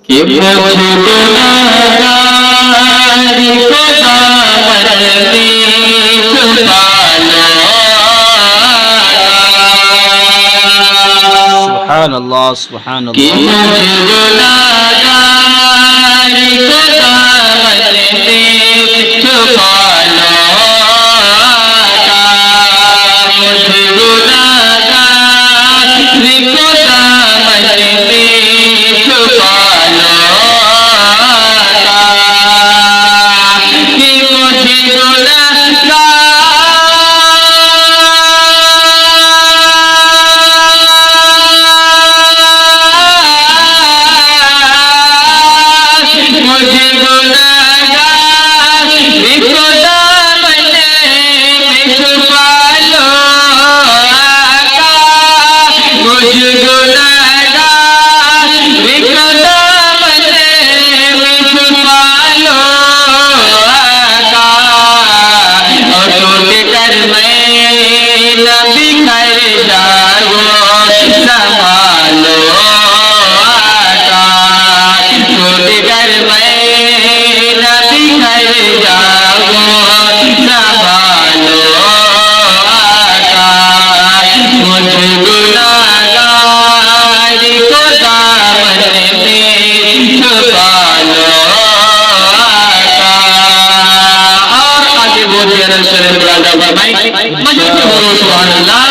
कि मुझे गुनाहगारी को दामन में छुपा लो। सुभान अल्लाह सुभान कि अल्लाह। मुझे गुनाहगारी को दामन में छुपा लो। मुझे गुनाहगारी को दामन में छुपा लो। कि मुझे मुझे गुनाहगारी को दामन में छुपा लो। आका मुझे गुनाहगारी को दामन में छुपा लो। आका और टूट कर मैं न बिखर जाऊं संभालो। आका टूट कर मैं न बिखर जाऊं संभालो। आका मुझे गुनाहगारी को दामन में छुपा लो। आका और आगे बोलिए रसूल फरमाई मजे से बोलो सुभान अल्लाह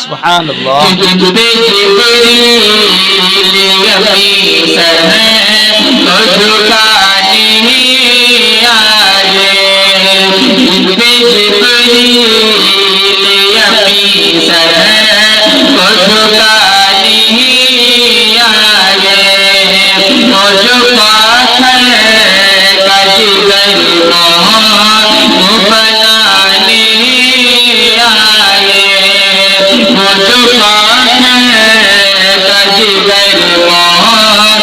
सुभान अल्लाह। कि तुझ पे जिब्रील अमीर है तो झुकाने आए। तुझ पे जिब्रील अमीर है तो झुकाने आए। तो जो पाथर का जिगर मोहन बनाने आए। वो जो पाथर का जिगर मोहन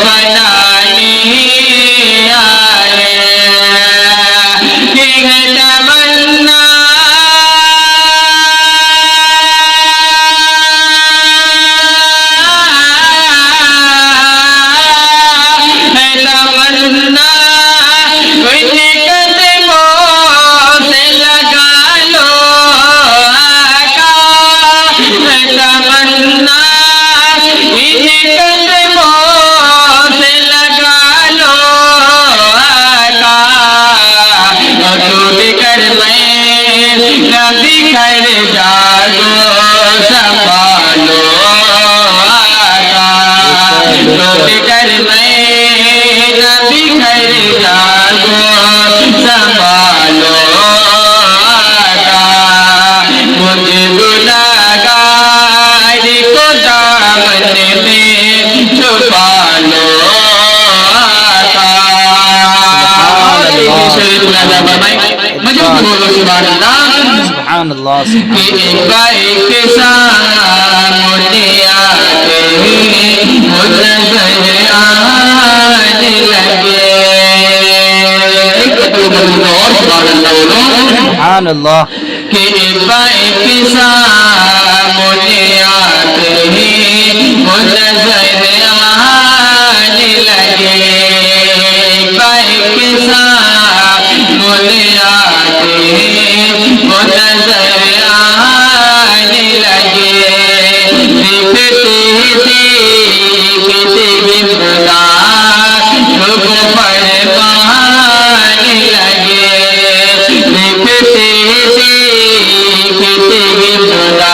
बनाने आए। कि है तमन्ना है तमन्ना उन्हें कदमों से लगा लो। आका है तमन्ना इन्हें कदमों से लगा लो। आका और टूट कर मैं न बिखर जाऊं संभालो। आका टूट कर मैं न बिखर जाऊं संभालो। आका मुझे गुनाहगारी को दामन में छुपा लो। आका मजे से बोलो सुभान अल्लाह। सुभान अल्लाह कि सुभान एक बाइक सामने आते ही नजर आने लगे। और सुभान अल्लाह बोलो। सुभान अल्लाह। कि एक बाइक सामने आते ही नजर आने लगे। बाइक सामने आते ही नजर आने लगे। देखते देखते बिमला झुक पड़ पाने लगे। देखते देखते बिमला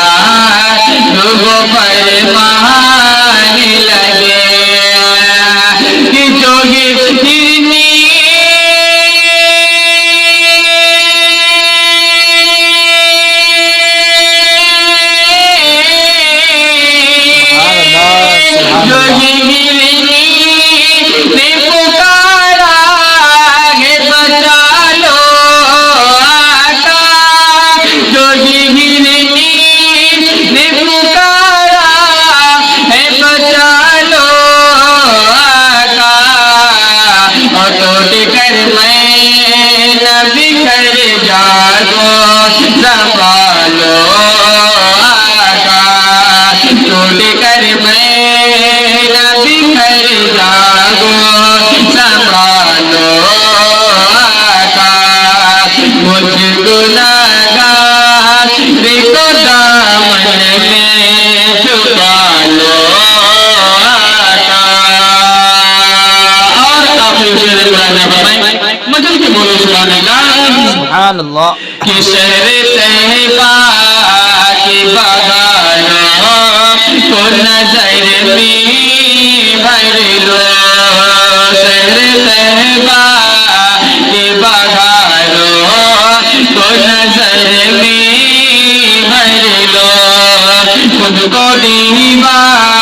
Allah. कि शहर तैयबा की बगानो को नजर में भर लो शहर तैयबा की बगानो को नजर में भर लो खुद को दीवार